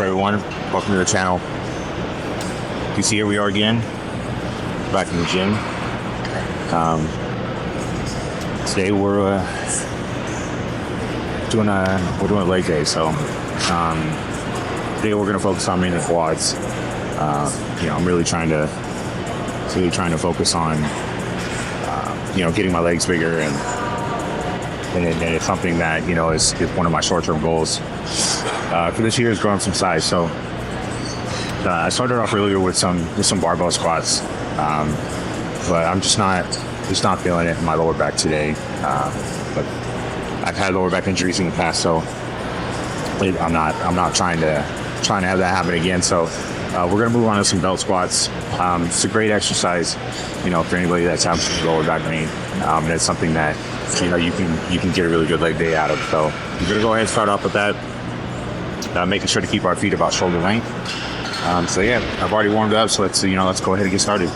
everyone? Welcome to the channel. You see, here we are again, back in the gym. Today we're doing a leg day. So today we're going to focus on mainly quads. I'm really trying to focus on getting my legs bigger, and it's something that is one of my short-term goals for this year, is growing some size. So I started off earlier with some barbell squats, but I'm just not feeling it in my lower back today. But I've had lower back injuries in the past, so I'm not trying to have that happen again. So we're gonna move on to some belt squats. It's a great exercise, for anybody that's having lower back pain. And it's something that you can get a really good leg day out of. So we're gonna go ahead and start off with that, making sure to keep our feet about shoulder length. So yeah, I've already warmed up, so let's go ahead and get started.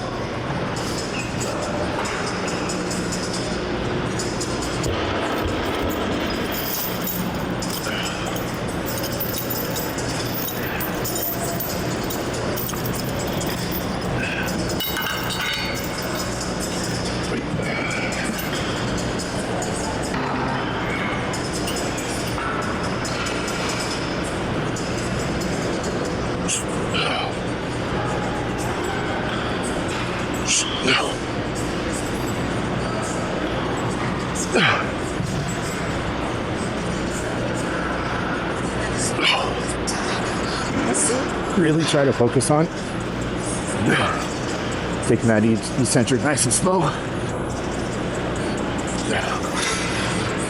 Really try to focus on taking that eccentric nice and slow,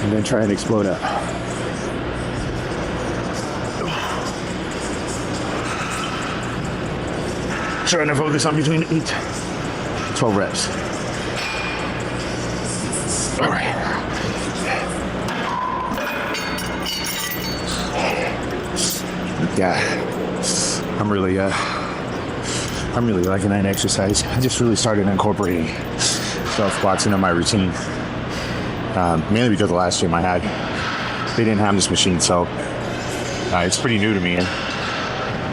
and then try and explode up. Trying to focus on between 8 to 12 reps. All right. Yeah. I'm really liking that exercise. I just really started incorporating belt squats into my routine, mainly because the last gym I had, they didn't have this machine, so it's pretty new to me, and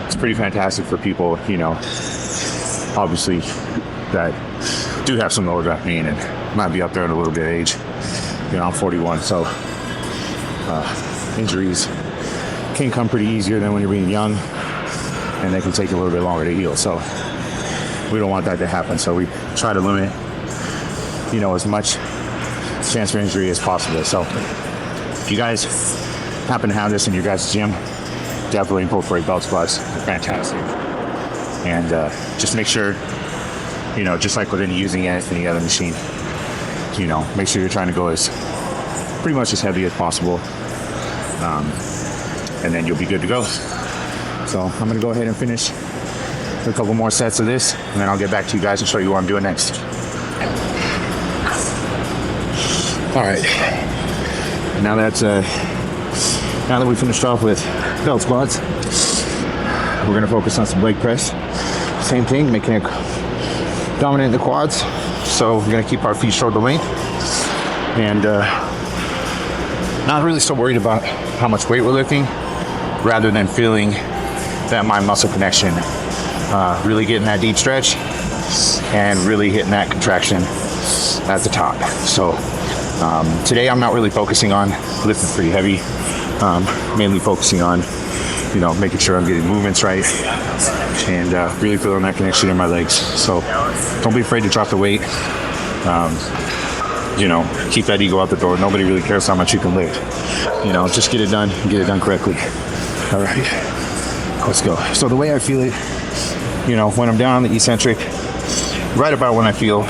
it's pretty fantastic for people, obviously, that do have some lower back pain and might be up there in a little bit of age. I'm 41, so injuries can come pretty easier than when you're being young, and they can take a little bit longer to heal. So we don't want that to happen. So we try to limit, as much chance for injury as possible. So if you guys happen to have this in your guys' gym, definitely incorporate belt squats. They're fantastic. And just make sure, just like with using any other machine, make sure you're trying to go pretty much as heavy as possible. And then you'll be good to go. So I'm gonna go ahead and finish a couple more sets of this, and then I'll get back to you guys and show you what I'm doing next. All right. Now that we finished off with belt squats, we're gonna focus on some leg press. Same thing, making it dominant in the quads. So we're gonna keep our feet shoulder length, and not really so worried about how much weight we're lifting, rather than feeling that mind muscle connection, really getting that deep stretch and really hitting that contraction at the top. So today I'm not really focusing on lifting pretty heavy, mainly focusing on making sure I'm getting movements right, and really feeling that connection in my legs. So don't be afraid to drop the weight. Keep that ego out the door. Nobody really cares how much you can lift. Just get it done and get it done correctly. All right, let's go. So the way I feel it, when I'm down on the eccentric, right about when I feel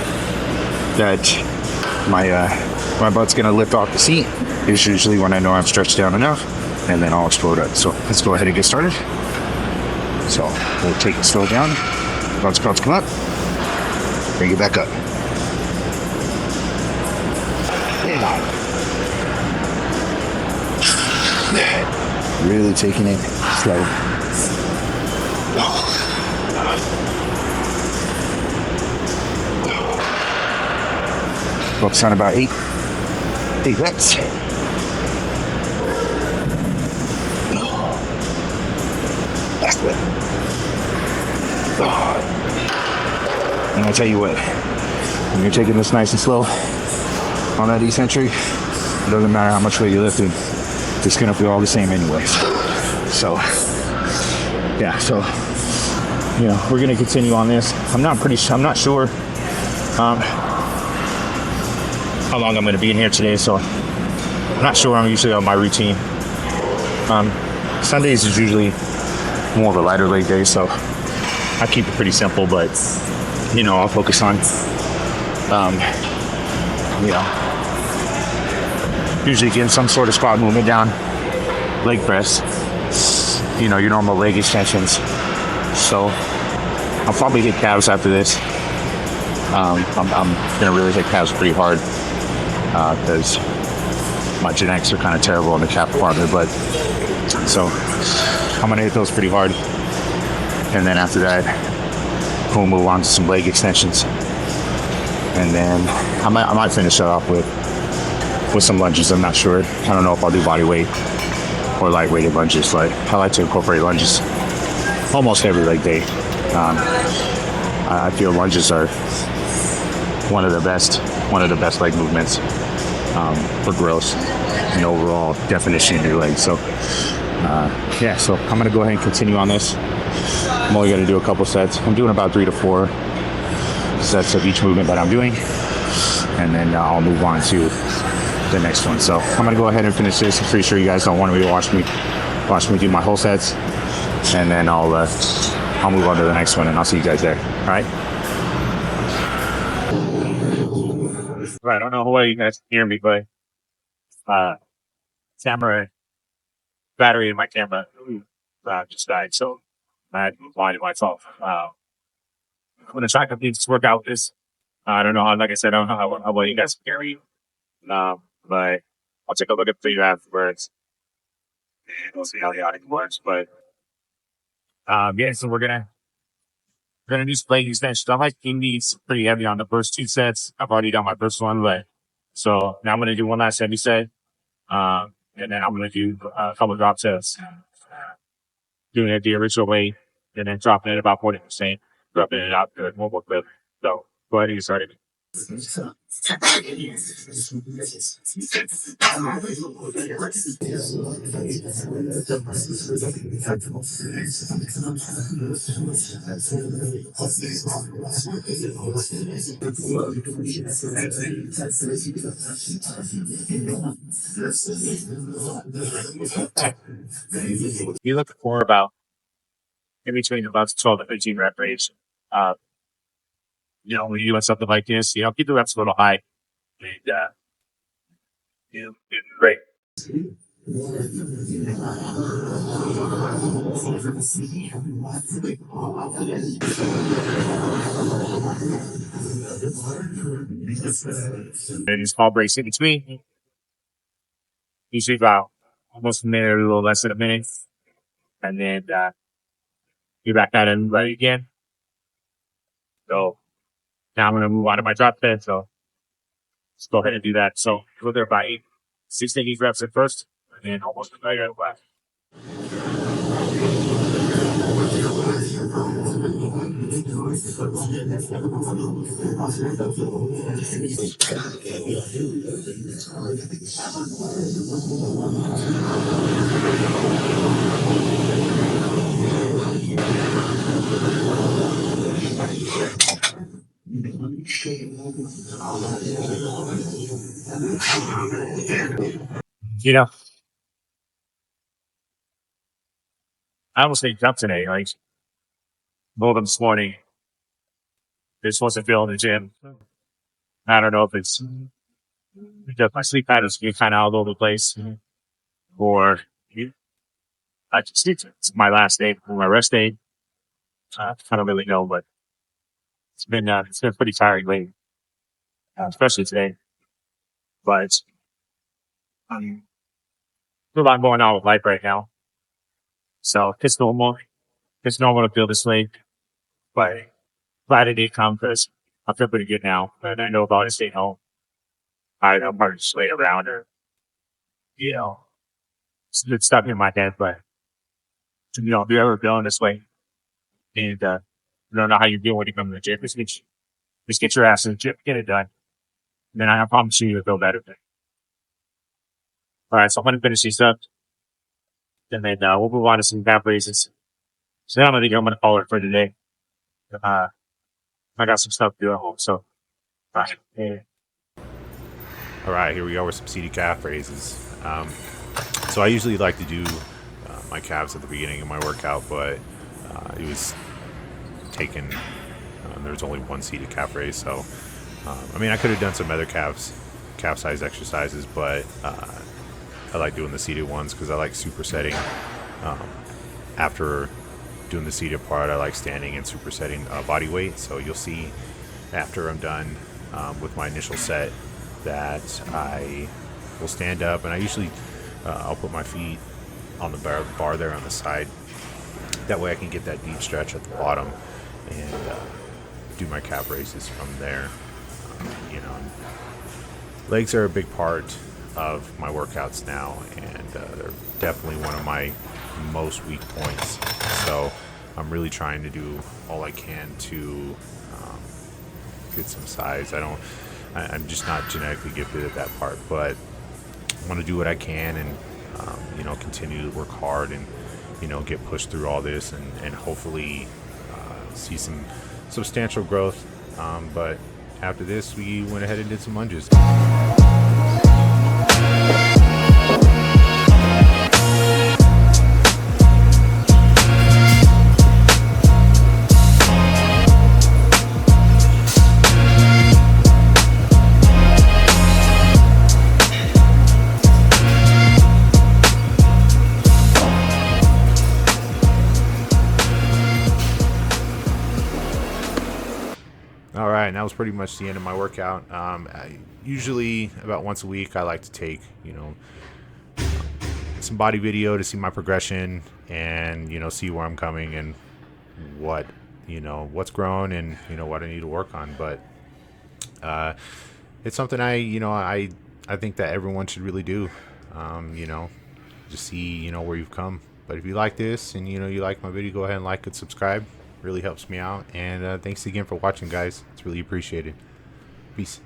that my butt's gonna lift off the seat, is usually when I know I'm stretched down enough, and then I'll explode up. So let's go ahead and get started. So we'll take it slow down. Bounce, come up. Bring it back up. Really taking it slow. Focus on about 8 reps. And I tell you what, when you're taking this nice and slow on that eccentric, it doesn't matter how much weight you're lifting, it's gonna feel all the same anyways. So yeah, so you know, we're gonna continue on this. I'm not sure how long I'm gonna be in here today, so I'm not sure I'm usually on my routine. Sundays is usually more of a lighter leg day, so I keep it pretty simple, but you know, I'll focus on you know, usually getting some sort of squat movement down, leg press, you know, your normal leg extensions. So I'll probably hit calves after this. I'm gonna really hit calves pretty hard because my genetics are kind of terrible in the calf department, but so I'm gonna hit those pretty hard, and then after that we'll move on to some leg extensions, and then I might finish it off with some lunges. I'm not sure. I don't know if I'll do body weight or lightweighted lunges. Like, I like to incorporate lunges almost every leg day. I feel lunges are one of the best leg movements for growth and overall definition of your legs. So yeah, so I'm gonna go ahead and continue on this. I'm only gonna do a couple sets. I'm doing about 3 to 4 sets of each movement that I'm doing, and then I'll move on to the next one. So I'm gonna go ahead and finish this. I'm pretty sure you guys don't want me to watch me do my whole sets, and then I'll move on to the next one, and I'll see you guys there. All right. Right. I don't know why you guys can hear me, but camera battery in my camera just died, so I had to blind myself. I'm gonna try to complete this workout with this. I don't know how, like I said, I don't know how well you guys can hear me. But I'll take a look at the video afterwards, and we'll see how the audio works. But yeah, so we're gonna do some leg extensions. I'm liking these pretty heavy on the first 2 sets. I've already done my first one, but so now I'm gonna do one last heavy set, and then I'm gonna do a couple of drop sets, doing it the original way, and then dropping it about 40%, dropping it out to one more clip. So go ahead and get started. You look for about in between about 12 to 15 rep range. You know, when you're doing something like this, you know, keep the reps a little high, and you know, it's great. And small breaks in between, usually about almost a minute or a little less than a minute, and then you're back at it and ready again. So now I'm going to move on to my drop set. So let's go ahead and do that. So we'll do about 6 to 8 reps at first, and then almost a minute left. You know, I almost didn't jump today. Like, both of them this morning, they're supposed to feel in the gym. I don't know if it's because my sleep patterns get kind of all over the place, or I just it's my last day for my rest day. I don't really know, but it's been pretty tiring lately, especially today. But there's a lot going on with life right now, so it's normal. It's normal to feel this way, but glad it did come because I feel pretty good now, and I know about it staying home. I don't want to just lay around or, you know, it's stuck in my head, but, you know, if you're ever feeling this way, and don't know how you feel when you come to the gym. Just get your ass in the gym, get it done. And then I promise you you'll feel better. All right, so I'm gonna finish these up, and then we'll move on to some calf raises. So then I'm gonna call it for today. I got some stuff to do at home, so bye. Yeah. All right, here we are with some seated calf raises. So I usually like to do my calves at the beginning of my workout, but it was taken. There's only one seated calf raise, so I mean I could have done some other calf size exercises, but I like doing the seated ones because I like supersetting. After doing the seated part, I like standing and supersetting body weight. So you'll see after I'm done with my initial set that I will stand up, and I usually I'll put my feet on the bar there on the side. That way I can get that deep stretch at the bottom and do my calf raises from there. Legs are a big part of my workouts now, and they're definitely one of my most weak points. So I'm really trying to do all I can to get some size. I'm just not genetically gifted at that part, but I want to do what I can and continue to work hard and get pushed through all this and hopefully see some substantial growth. But after this, we went ahead and did some lunges. All right, and that was pretty much the end of my workout. Usually about once a week, I like to take, some body video to see my progression and, see where I'm coming and what's grown and, what I need to work on. But it's something I think that everyone should really do, just see, where you've come. But if you like this and, you like my video, go ahead and like and subscribe. Really helps me out. And thanks again for watching, guys. It's really appreciated. Peace.